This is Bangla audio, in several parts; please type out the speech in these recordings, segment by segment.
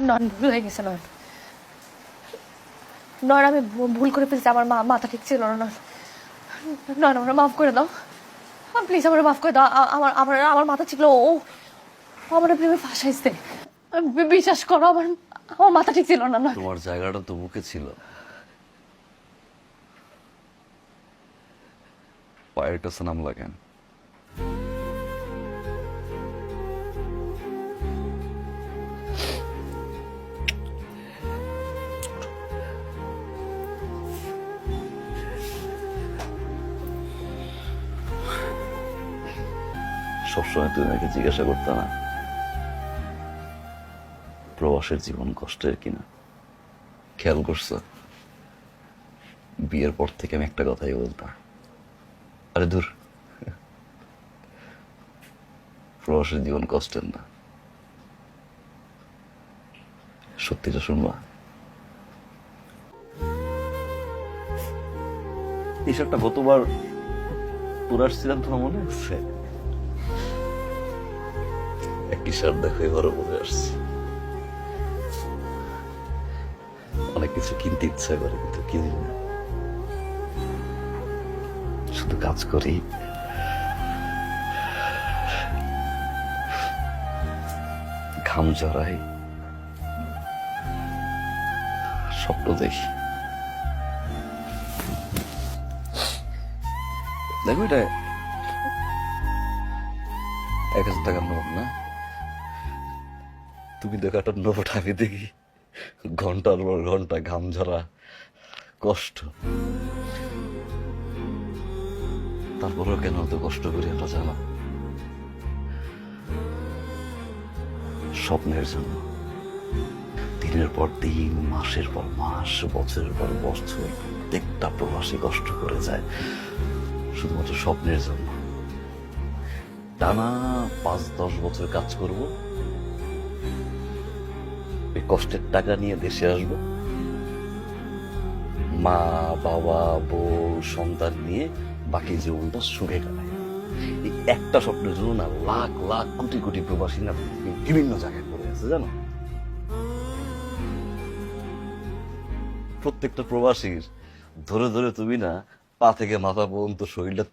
নয়ন ভুল হয়ে গেছে নয়ন। নয়ন আমি ভুল করে ফেলছি, আমার মাথা ঠিক ছিল না। নয়ন আমার মাফ করে দাও প্লিজ, আমার মাফ করে দাও। আমার আমার আমার মাথা ছিল, ও আমার প্রেমে ফাঁসাইছে। বিশ্বাস করো, আমার আমার মাথা ঠিক ছিল না। তোমার জায়গাটা তো বুকে ছিল, পায়ের কাছে নামলা কেন? সবসময় তুমি আমাকে জিজ্ঞাসা করতে না প্রবাসের জীবন কষ্টের কিনা? খেয়াল করছো বিয়ের পর থেকে আমি একটা কথাই বলতাম, আরে দূর, প্রবাসের জীবন কষ্টের না। সত্যিটা শুনবা? এই শার্টটা গতবার তোর আসছিলাম, তোমার মনে আছে? একটি শার্ট দেখো এবারও পরে আসছি। অনেক কিছু কিনতে ইচ্ছা করে কিন্তু কিনি না, শুধু কাজ করি, ঘাম জড়াই, স্বপ্ন দেখি। দেখো এটা 1000 টাকার নোট না, তুমি দেখো একটা নোট, আমি দেখি ঘন্টার পর ঘন্টা ঘাম ঝরা কষ্ট। তারপরেও কেন এত কষ্ট করি এটা জানো? স্বপ্নের জন্য। দিনের পর দিন, মাসের পর মাস, বছরের পর বছর প্রত্যেকটা প্রবাসী কষ্ট করে যায় শুধুমাত্র স্বপ্নের জন্য। টানা 5-10 বছর কাজ করব, এই কষ্টের টাকা নিয়ে দেশে আসব, মা বাবা বউ সন্তান নিয়ে বাকি জীবনটা সুখে কাটায়। এই একটা স্বপ্নের জন্য না লাখ লাখ কোটি কোটি প্রবাসী না বিভিন্ন জায়গায় পড়ে আছে জানো? প্রত্যেকটা প্রবাসীর ধরে ধরে তুমি না পা থেকে মাথা পর্যন্ত শরীরটা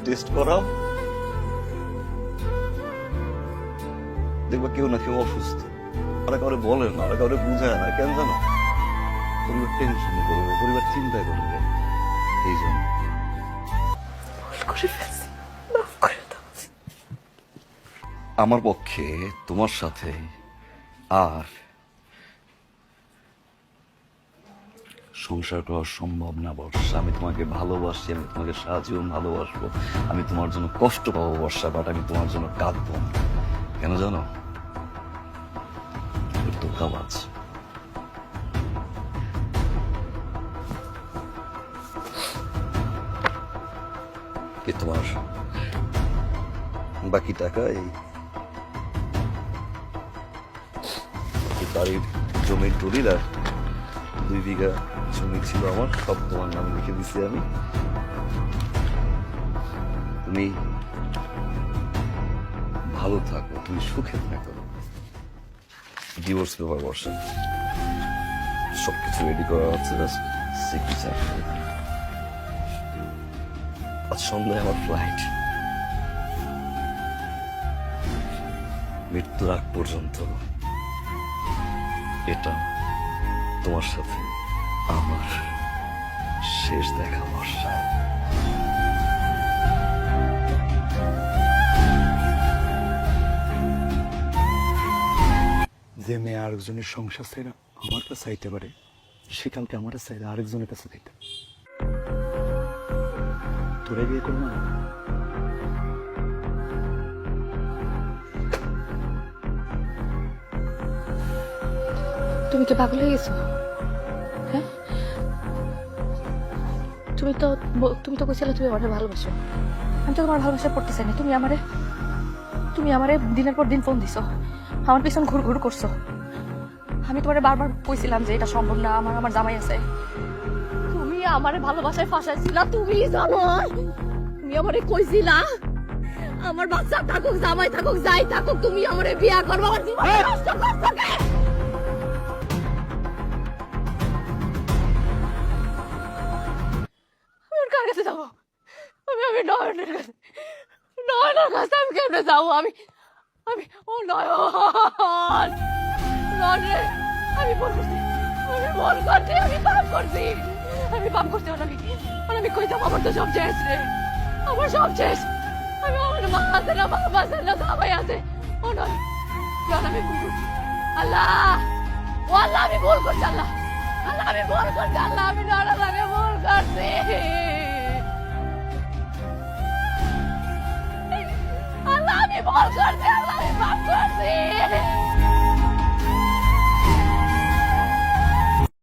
টেস্ট করাও, দেখবা কেউ না কেউ অসুস্থ। ওরা কাউরে বলে না, ওরা কাউরে বুঝায় না, কেন জানো? পরিবার টেনশন করবে, পরিবার চিন্তা করবে। এই জন্য আমার পক্ষে তোমার সাথে আর সংসার করা সম্ভব না বর্ষা। আমি তোমাকে ভালোবাসি, আমি তোমাকে সারাজীবন ভালোবাসবো, আমি তোমার জন্য কষ্ট পাবো বর্ষা, বাট আমি তোমার জন্য কাঁদবো না। কেন জানো? ধোঁকাবাজ। কি তোমার বাকি টাকা এই বাড়ির জমির দলিল আর 2 বিঘা জমি ছিল আমার, সব তোমার নামে লিখে দিছি আমি। তুমি ভালো থাকো, তুমি সুখে থাকো। ডিভোর্স পেপার বর্ষা সবকিছু রেডি করা হচ্ছে, সিগনেচার। আজ সন্ধ্যায় আমার ফ্লাইট, মৃত্যুর আগ পর্যন্ত এটা তোমার সাথে আমার শেষ দেখা বর্ষা। যে মেয়ে আরেকজনের সংসার চাই না আমার কাছে চাইতে পারে, সে কালকে আমার চাইলে আরেকজনের কাছে চাইতে। তোরা বিয়ে করবো না? তুমি কি পাগল হয়ে গেছো? হ্যাঁ, তুমি তো কইছিলে তুমি আমারে ভালোবাসো। আমি তো তোমার ভালোবাসা পড়তে চাই না। তুমি আমারে দিনের পর দিন ফোন দিছো, আমার পিছন ঘুর ঘুর করছো। আমি তোমারে বারবার কইছিলাম যে এটা সম্ভব না, আমার জামাই আছে। তুমি আমারে ভালোবাসায় ফাঁসাইছিলা, তুমি জানো? তুমি আমারে কইছিলা আমার বাচ্চা থাকুক, জামাই থাকুক, যাই থাকুক, তুমি আমারে বিয়া করবো, আমার জীবন নষ্ট করছো কে? আমি ওর কার কাছে যাবো? আমি নয়নের কাছে, নয়নের কাছে আমি কেমনে যাবো? আমি ও নয়ন, নয়ন, আমি ভুল করছি, আমি পাপ করছি, আর আমি কই যাবো? আমার তো সব শেষ রে, আমার সব শেষ। আমার মা আছে না, বাবা আছে না, সবাই আছে। ও নয়, নয়ন, আমি ভুল করছি। আল্লাহ, ও আল্লাহ, আমি ভুল করছি। আল্লাহ, আল্লাহ, আমি ভুল করছি। আল্লাহ, আমি নয়নের লাগে ভুল করছি। আল্লাহ, আমি ভুল করছি। আল্লাহ, আমি পাপ করছি।